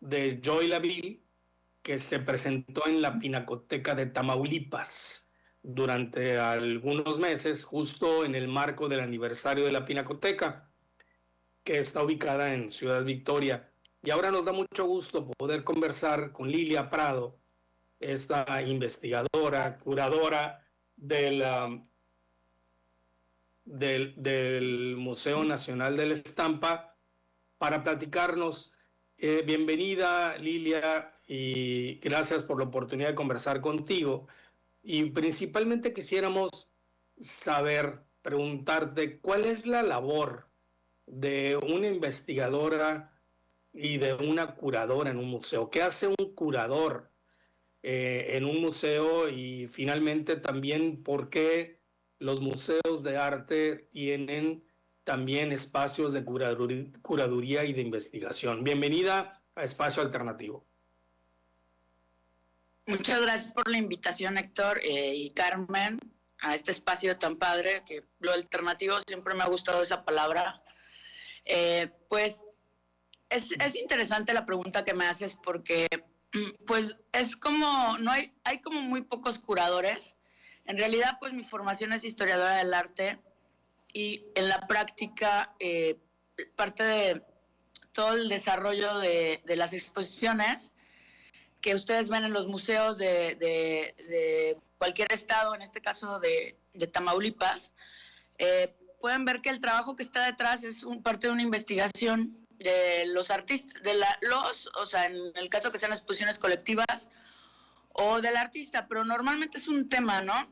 de Joy Laville que se presentó en la Pinacoteca de Tamaulipas durante algunos meses, justo en el marco del aniversario de la Pinacoteca, que está ubicada en Ciudad Victoria. Y ahora nos da mucho gusto poder conversar con Lilia Prado, esta investigadora, curadora del Museo Nacional de la Estampa, para platicarnos. Bienvenida, Lilia, y gracias por la oportunidad de conversar contigo. Y principalmente quisiéramos saber, preguntarte, ¿cuál es la labor de una investigadora y de una curadora en un museo? ¿Qué hace un curador en un museo? Y finalmente también, ¿por qué los museos de arte tienen también espacios de curaduría y de investigación? Bienvenida a Espacio Alternativo. Muchas gracias por la invitación, Héctor y Carmen, a este espacio tan padre, que lo alternativo siempre me ha gustado esa palabra. Pues es interesante la pregunta que me haces porque pues es como, no hay como muy pocos curadores. En realidad, pues mi formación es historiadora del arte y en la práctica parte de todo el desarrollo de las exposiciones que ustedes ven en los museos de cualquier estado, en este caso de Tamaulipas, pueden ver que el trabajo que está detrás es parte de una investigación de los artistas, o sea, en el caso que sean exposiciones colectivas o del artista, pero normalmente es un tema, ¿no?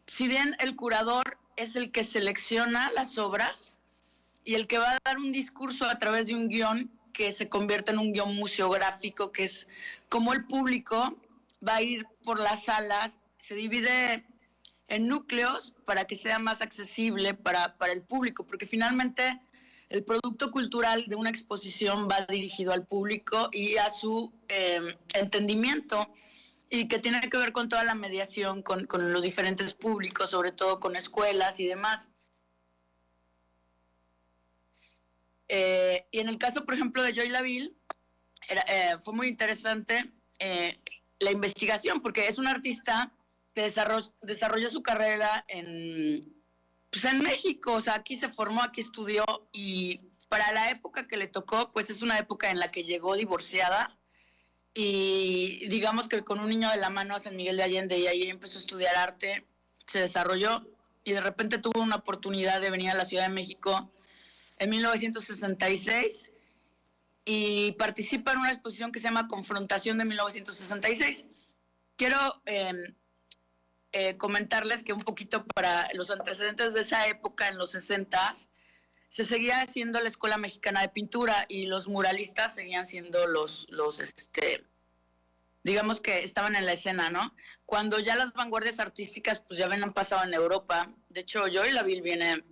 Si bien el curador es el que selecciona las obras y el que va a dar un discurso a través de un guión que se convierte en un guión museográfico, que es como el público va a ir por las salas, se divide en núcleos para que sea más accesible para el público, porque finalmente el producto cultural de una exposición va dirigido al público y a su entendimiento, y que tiene que ver con toda la mediación con los diferentes públicos, sobre todo con escuelas y demás. Y en el caso, por ejemplo, de Joy Laville, fue muy interesante la investigación, porque es un artista que desarrolló su carrera pues en México, o sea, aquí se formó, aquí estudió, y para la época que le tocó, pues es una época en la que llegó divorciada, y digamos que con un niño de la mano a San Miguel de Allende, y ahí empezó a estudiar arte, se desarrolló, y de repente tuvo una oportunidad de venir a la Ciudad de México en 1966 y participa en una exposición que se llama Confrontación de 1966. Quiero comentarles que un poquito para los antecedentes de esa época, en los 60s, se seguía haciendo la Escuela Mexicana de Pintura y los muralistas seguían siendo digamos que estaban en la escena, ¿no? Cuando ya las vanguardias artísticas pues ya habían pasado en Europa. De hecho, Joy Laville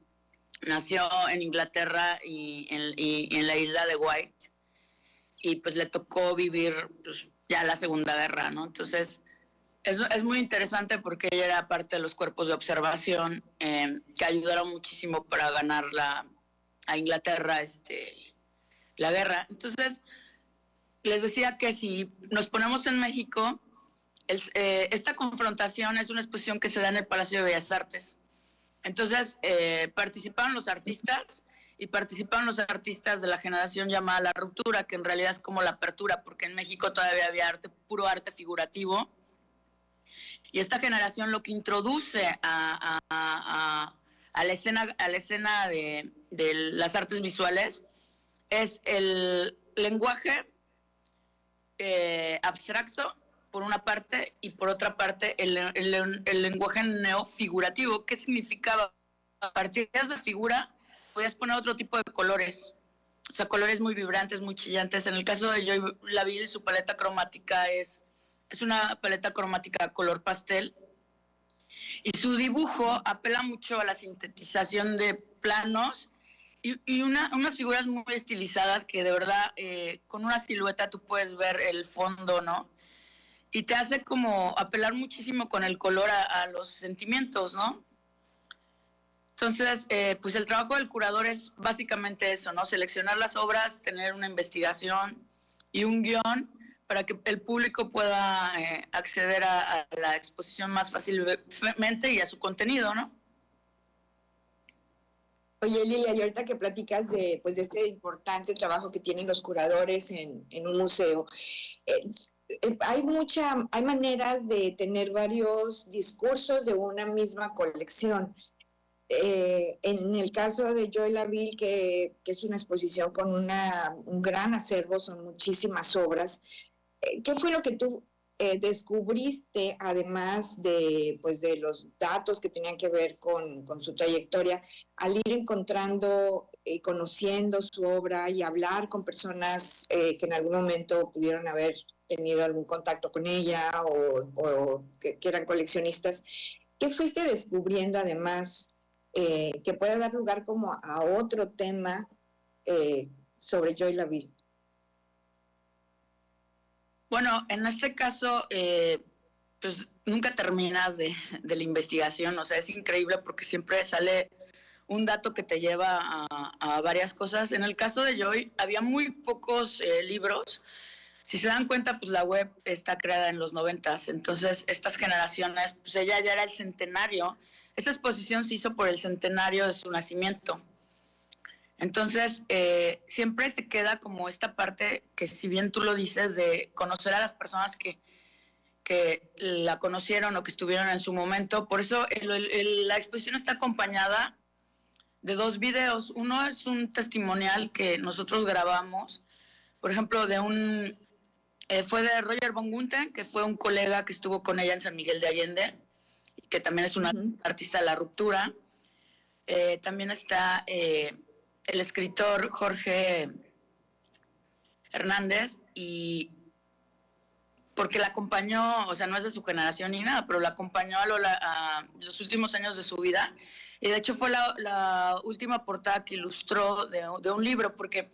nació en Inglaterra y en la isla de White, y pues le tocó vivir pues, ya la Segunda Guerra, ¿no? Entonces es muy interesante porque ella era parte de los cuerpos de observación que ayudaron muchísimo para ganar a Inglaterra la guerra. Entonces les decía que si nos ponemos en México, esta confrontación es una exposición que se da en el Palacio de Bellas Artes. Entonces participaron los artistas, y participaron los artistas de la generación llamada La Ruptura, que en realidad es como la apertura, porque en México todavía había puro arte figurativo, y esta generación lo que introduce a la escena de las artes visuales es el lenguaje abstracto, por una parte, y por otra parte el lenguaje neofigurativo. ¿Qué significaba? A partir de figura podías poner otro tipo de colores, o sea, colores muy vibrantes, muy chillantes. En el caso de Joy Laville, su paleta cromática es una paleta cromática color pastel, y su dibujo apela mucho a la sintetización de planos y unas figuras muy estilizadas que de verdad con una silueta tú puedes ver el fondo, ¿no? Y te hace como apelar muchísimo con el color a los sentimientos, ¿no? Entonces, pues el trabajo del curador es básicamente eso, ¿no? Seleccionar las obras, tener una investigación y un guión para que el público pueda acceder a la exposición más fácilmente y a su contenido, ¿no? Oye, Lilia, y ahorita que platicas de, pues, de este importante trabajo que tienen los curadores en un museo, eh, hay maneras de tener varios discursos de una misma colección. En el caso de Joy Laville, que es una exposición con un gran acervo, son muchísimas obras. ¿Qué fue lo que tú descubriste, además de, pues, de los datos que tenían que ver con su trayectoria, al ir encontrando y conociendo su obra y hablar con personas que en algún momento pudieron haber tenido algún contacto con ella o que eran coleccionistas? ¿Qué fuiste descubriendo además que pueda dar lugar como a otro tema sobre Joy Laville? Bueno, en este caso, pues nunca terminas de la investigación, o sea, es increíble porque siempre sale un dato que te lleva a varias cosas. En el caso de Joy, había muy pocos libros. Si se dan cuenta, pues la web está creada en los 90, entonces estas generaciones, pues ella ya era el centenario. Esta exposición se hizo por el centenario de su nacimiento. Entonces, siempre te queda como esta parte que, si bien tú lo dices, de conocer a las personas que la conocieron o que estuvieron en su momento. Por eso la exposición está acompañada de 2 videos. Uno es un testimonial que nosotros grabamos, por ejemplo, fue de Roger von Gunther, que fue un colega que estuvo con ella en San Miguel de Allende, que también es una artista de la ruptura. También está el escritor Jorge Hernández, y porque la acompañó, o sea, no es de su generación ni nada, pero la acompañó a los últimos años de su vida, y de hecho fue la última portada que ilustró de un libro, porque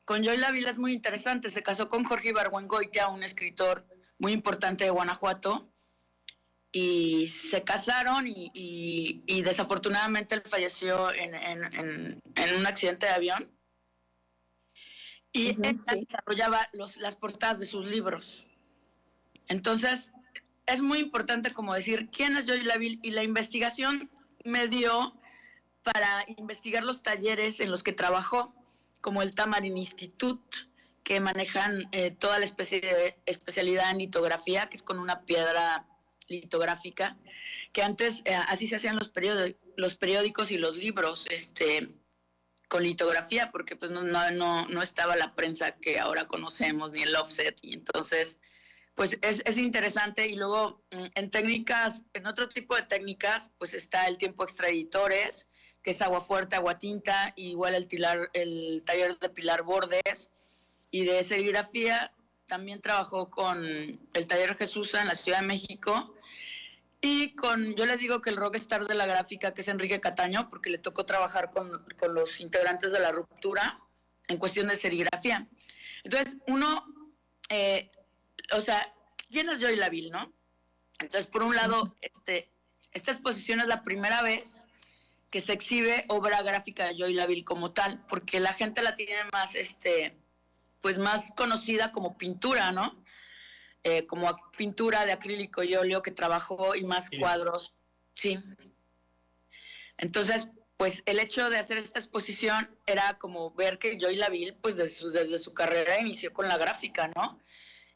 con Joy Laville es muy interesante. Se casó con Jorge Ibargüengoitia, un escritor muy importante de Guanajuato, y se casaron y desafortunadamente él falleció en un accidente de avión, y ella desarrollaba las portadas de sus libros. Entonces, es muy importante como decir quién es Joy Laville, y la investigación me dio para investigar los talleres en los que trabajó, como el Tamarin Institute, que manejan toda la especialidad en litografía, que es con una piedra litográfica, que antes así se hacían los periódicos y los libros, con litografía, porque pues no estaba la prensa que ahora conocemos, ni el offset, y entonces pues es interesante. Y luego en otro tipo de técnicas, pues está el tiempo extraeditores, que es agua fuerte, agua tinta, igual el taller de Pilar Bordes, y de serigrafía también trabajó con el taller Jesús en la Ciudad de México, y yo les digo que el rockstar de la gráfica, que es Enrique Cataño, porque le tocó trabajar con los integrantes de la ruptura en cuestión de serigrafía. Entonces, o sea, ¿quién es Joy Laville, no? Entonces, por un lado, esta exposición es la primera vez que se exhibe obra gráfica de Joy Laville como tal, porque la gente la tiene más, pues más conocida como pintura, ¿no? Como pintura de acrílico y óleo que trabajó, y más cuadros, sí. Entonces, pues el hecho de hacer esta exposición era como ver que Joy Laville, pues desde su carrera inició con la gráfica, ¿no?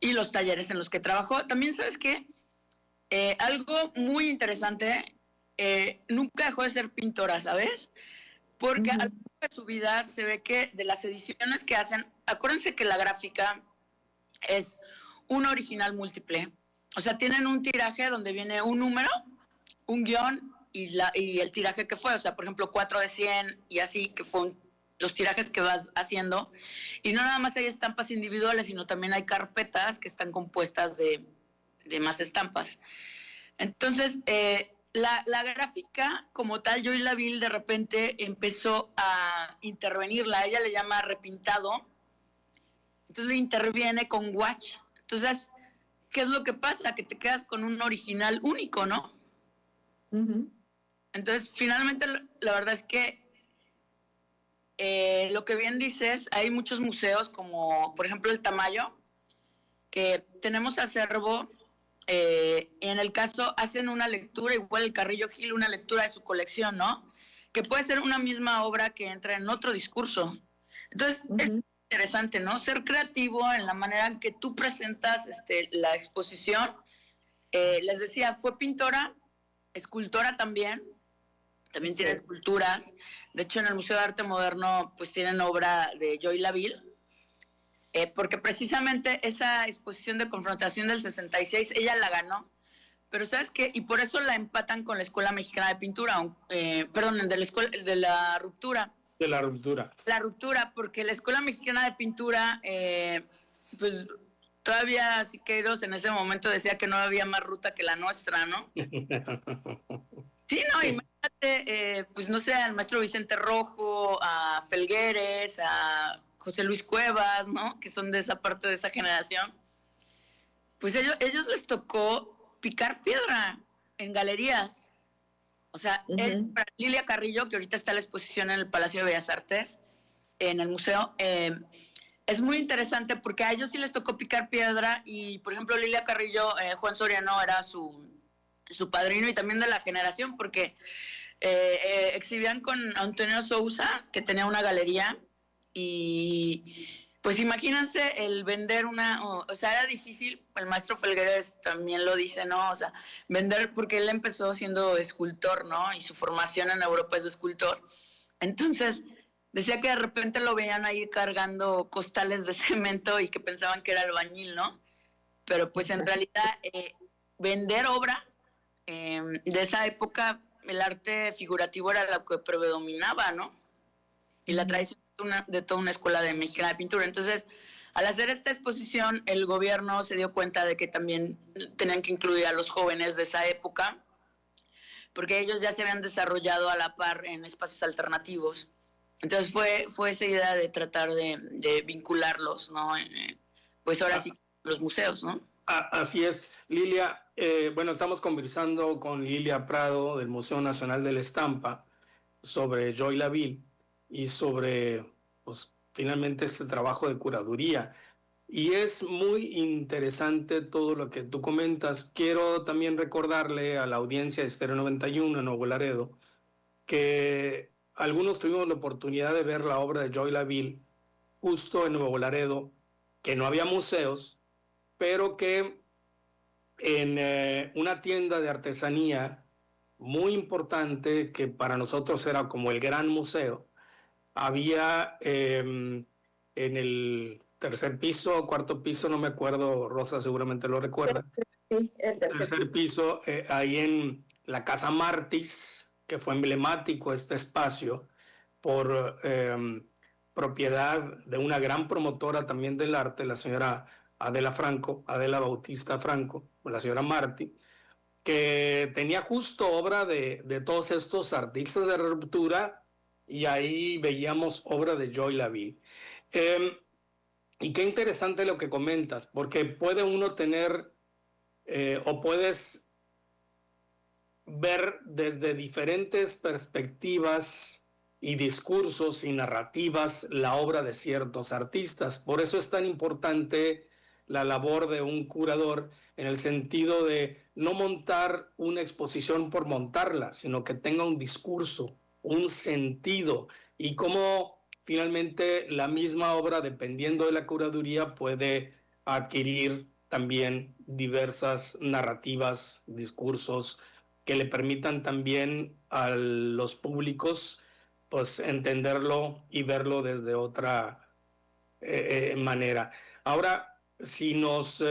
Y los talleres en los que trabajó. También, ¿sabes qué? Algo muy interesante, nunca dejó de ser pintora, ¿sabes? Porque a lo largo de su vida se ve que de las ediciones que hacen, acuérdense que la gráfica es un original múltiple. O sea, tienen un tiraje donde viene un número, un guión y el tiraje que fue. O sea, por ejemplo, 4 de 100 y así, que fue los tirajes que vas haciendo. Y no nada más hay estampas individuales, sino también hay carpetas que están compuestas de más estampas. Entonces, la gráfica como tal, Joy Laville de repente empezó a intervenirla. Ella le llama repintado. Entonces interviene con watch. Entonces, ¿qué es lo que pasa? Que te quedas con un original único, ¿no? Entonces, finalmente, la verdad es que lo que bien dices, hay muchos museos como, por ejemplo, el Tamayo, que tenemos acervo. En el caso, hacen una lectura, igual el Carrillo Gil, una lectura de su colección, ¿no? Que puede ser una misma obra que entra en otro discurso. Entonces, es interesante, ¿no? Ser creativo en la manera en que tú presentas la exposición. Les decía, fue pintora, escultora también Sí. tiene esculturas. De hecho, en el Museo de Arte Moderno, pues tienen obra de Joy Laville, porque precisamente esa exposición de confrontación del 66, ella la ganó. Pero ¿sabes qué? Y por eso la empatan con la Escuela Mexicana de Pintura, perdón, de la Ruptura. De la ruptura. La Ruptura, porque la Escuela Mexicana de Pintura, pues todavía Siqueiros en ese momento decía que no había más ruta que la nuestra, ¿no? Sí, no, Sí. imagínate, pues no sé, al maestro Vicente Rojo, a Felgueres, a José Luis Cuevas, ¿no? Que son de esa parte de esa generación. Pues ellos les tocó picar piedra en galerías. O sea, para Lilia Carrillo, que ahorita está la exposición en el Palacio de Bellas Artes, en el museo, es muy interesante porque a ellos sí les tocó picar piedra y, por ejemplo, Lilia Carrillo, Juan Soriano era su padrino y también de la generación porque exhibían con Antonio Sousa, que tenía una galería, y pues imagínense el vender o sea, era difícil, el maestro Felgueres también lo dice, ¿no? O sea, vender, porque él empezó siendo escultor, ¿no? Y su formación en Europa es de escultor. Entonces, decía que de repente lo veían ahí cargando costales de cemento y que pensaban que era albañil, ¿no? Pero pues en realidad vender obra de esa época, el arte figurativo era lo que predominaba, ¿no? Y la tradición de toda una escuela de mexicana de pintura. Entonces, al hacer esta exposición, el gobierno se dio cuenta de que también tenían que incluir a los jóvenes de esa época, porque ellos ya se habían desarrollado a la par en espacios alternativos. Entonces fue esa idea de tratar de vincularlos, ¿no? Pues ahora sí, los museos, ¿no? Así es, Lilia. Bueno, estamos conversando con Lilia Prado del Museo Nacional de la Estampa sobre Joy Laville y sobre, pues, finalmente este trabajo de curaduría. Y es muy interesante todo lo que tú comentas. Quiero también recordarle a la audiencia de Estéreo 91 en Nuevo Laredo que algunos tuvimos la oportunidad de ver la obra de Joy Laville justo en Nuevo Laredo, que no había museos, pero que en una tienda de artesanía muy importante que para nosotros era como el gran museo, había en el tercer piso, cuarto piso, no me acuerdo, Rosa seguramente lo recuerda. Sí, el Tercer piso, ahí en la Casa Martis, que fue emblemático este espacio por propiedad de una gran promotora también del arte, la señora Adela Franco, Adela Bautista Franco, o la señora Martí, que tenía justo obra de todos estos artistas de ruptura, y ahí veíamos obra de Joy Laville. Y qué interesante lo que comentas, porque puede uno tener o puedes ver desde diferentes perspectivas y discursos y narrativas la obra de ciertos artistas. Por eso es tan importante la labor de un curador en el sentido de no montar una exposición por montarla, sino que tenga un discurso, un sentido, y cómo finalmente la misma obra, dependiendo de la curaduría, puede adquirir también diversas narrativas, discursos que le permitan también a los públicos pues entenderlo y verlo desde otra manera. Ahora, si nos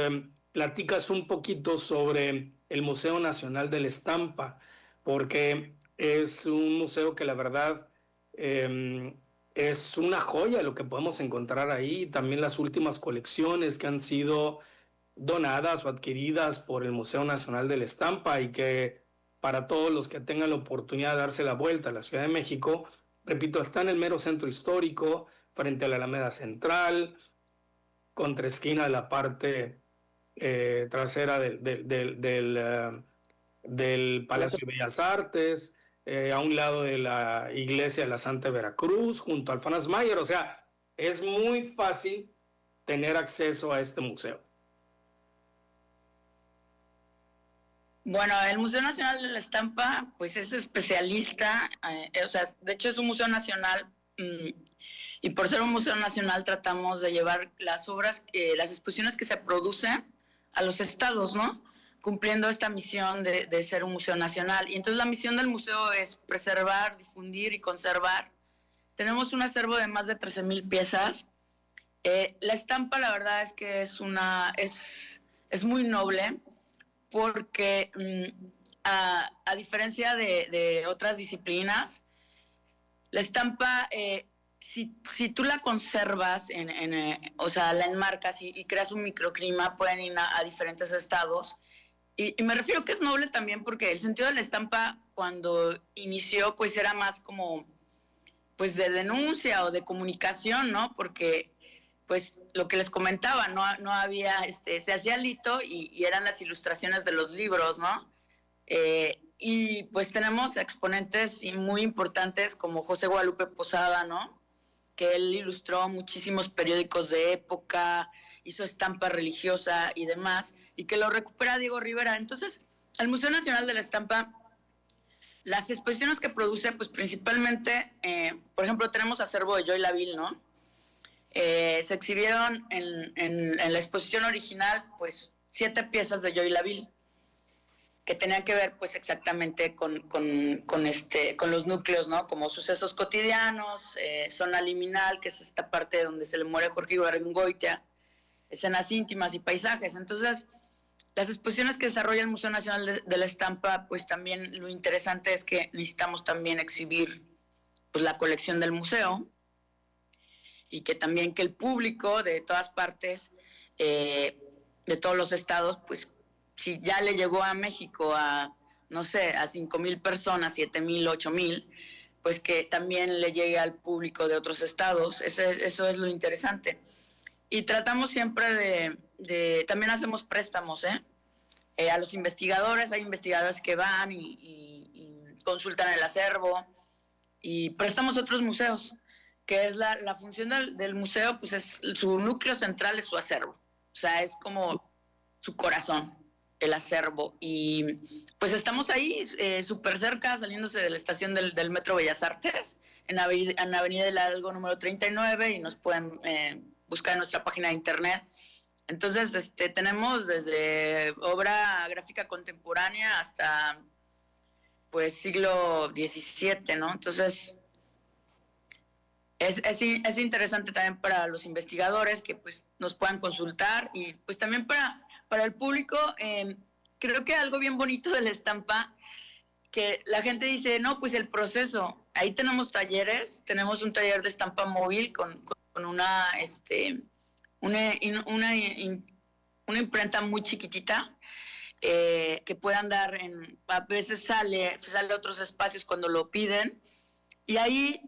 platicas un poquito sobre el Museo Nacional de la Estampa, porque es un museo que la verdad es una joya lo que podemos encontrar ahí, también las últimas colecciones que han sido donadas o adquiridas por el Museo Nacional de la Estampa, y que para todos los que tengan la oportunidad de darse la vuelta a la Ciudad de México, repito, está en el mero centro histórico, frente a la Alameda Central, contra esquina de la parte trasera del Palacio de Bellas Artes. a un lado de la iglesia de la Santa Veracruz, junto al Franz Mayer. O sea, es muy fácil tener acceso a este museo. Bueno, el Museo Nacional de la Estampa, pues es especialista, o sea, de hecho es un museo nacional, y por ser un museo nacional tratamos de llevar las obras, las exposiciones que se producen a los estados, ¿no? Cumpliendo esta misión de ser un museo nacional. Y entonces la misión del museo es preservar, difundir y conservar. Tenemos un acervo de más de 13,000 piezas. La estampa, la verdad es que es muy noble, porque a diferencia de otras disciplinas, la estampa, si tú la conservas, o sea, la enmarcas y creas un microclima, pueden ir a diferentes estados. Y me refiero que es noble también porque el sentido de la estampa cuando inició pues era más como pues de denuncia o de comunicación, ¿no? Porque pues lo que les comentaba, no había, se hacía lito y eran las ilustraciones de los libros, ¿no? Y pues tenemos exponentes muy importantes como José Guadalupe Posada, ¿no? Que él ilustró muchísimos periódicos de época, hizo estampa religiosa y demás, y que lo recupera Diego Rivera. Entonces, el Museo Nacional de la Estampa, las exposiciones que produce, pues principalmente, por ejemplo, tenemos acervo de Joy Laville, ¿no? Se exhibieron en la exposición original, pues, 7 piezas de Joy Laville, que tenían que ver, pues, exactamente con los núcleos, ¿no? Como sucesos cotidianos, zona liminal, que es esta parte donde se le muere Jorge Ibargüengoitia, escenas íntimas y paisajes. Entonces, las exposiciones que desarrolla el Museo Nacional de la Estampa, pues también lo interesante es que necesitamos también exhibir pues, la colección del museo, y que también que el público de todas partes, de todos los estados, pues si ya le llegó a México a, no sé, a 5,000 personas, 7,000, 8,000, pues que también le llegue al público de otros estados. Eso es lo interesante. Y tratamos siempre también hacemos préstamos, a los investigadores. Hay investigadores que van y consultan el acervo, y prestamos a otros museos, que es la función del museo, pues es su núcleo central, es su acervo. O sea, es como su corazón, el acervo. Y pues estamos ahí súper cerca, saliéndose de la estación del Metro Bellas Artes, en Avenida Hidalgo número 39, y nos pueden buscar en nuestra página de internet. Entonces, tenemos desde obra gráfica contemporánea hasta pues siglo XVII, ¿no? Entonces, es interesante también para los investigadores que pues nos puedan consultar, y pues también para el público. Creo que algo bien bonito de la estampa, que la gente dice, no, pues el proceso, ahí tenemos talleres, tenemos un taller de estampa móvil con una imprenta muy chiquitita, que puedan dar a veces sale a otros espacios cuando lo piden, y ahí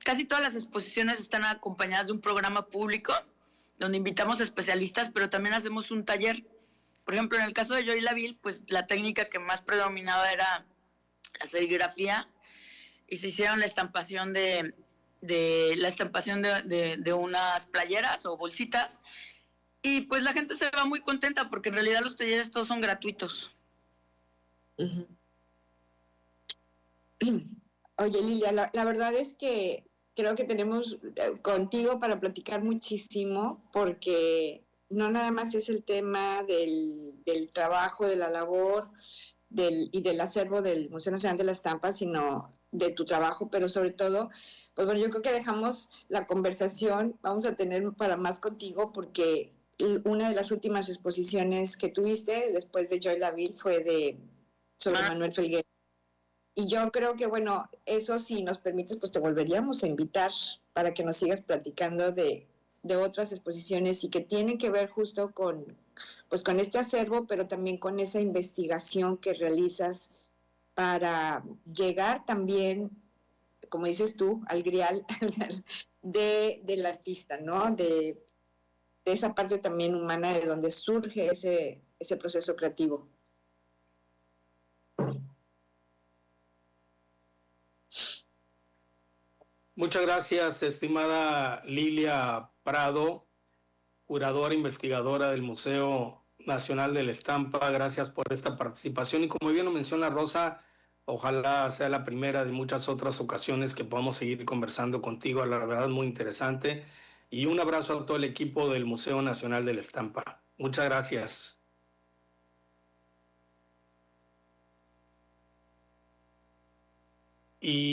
casi todas las exposiciones están acompañadas de un programa público donde invitamos a especialistas, pero también hacemos un taller. Por ejemplo, en el caso de Joy Laville, pues la técnica que más predominaba era la serigrafía, y se hicieron la estampación de unas playeras o bolsitas, y pues la gente se va muy contenta porque en realidad los talleres todos son gratuitos. Uh-huh. Oye, Lilia, la verdad es que creo que tenemos contigo para platicar muchísimo, porque no nada más es el tema del trabajo, de la labor y del acervo del Museo Nacional de la Estampa, sino de tu trabajo, pero sobre todo, pues bueno, yo creo que dejamos la conversación, vamos a tener para más contigo, porque una de las últimas exposiciones que tuviste después de Joy Laville fue sobre Manuel Felguera. Y yo creo que, bueno, eso si nos permites, pues te volveríamos a invitar para que nos sigas platicando de otras exposiciones, y que tienen que ver justo con este acervo, pero también con esa investigación que realizas para llegar también, como dices tú, al grial del artista, ¿no? De esa parte también humana de donde surge ese proceso creativo. Muchas gracias, estimada Lilia Prado, curadora investigadora del Museo Nacional de la Estampa. Gracias por esta participación y como bien lo menciona Rosa, ojalá sea la primera de muchas otras ocasiones que podamos seguir conversando contigo. La verdad, muy interesante. Y un abrazo a todo el equipo del Museo Nacional de la Estampa. Muchas gracias. Y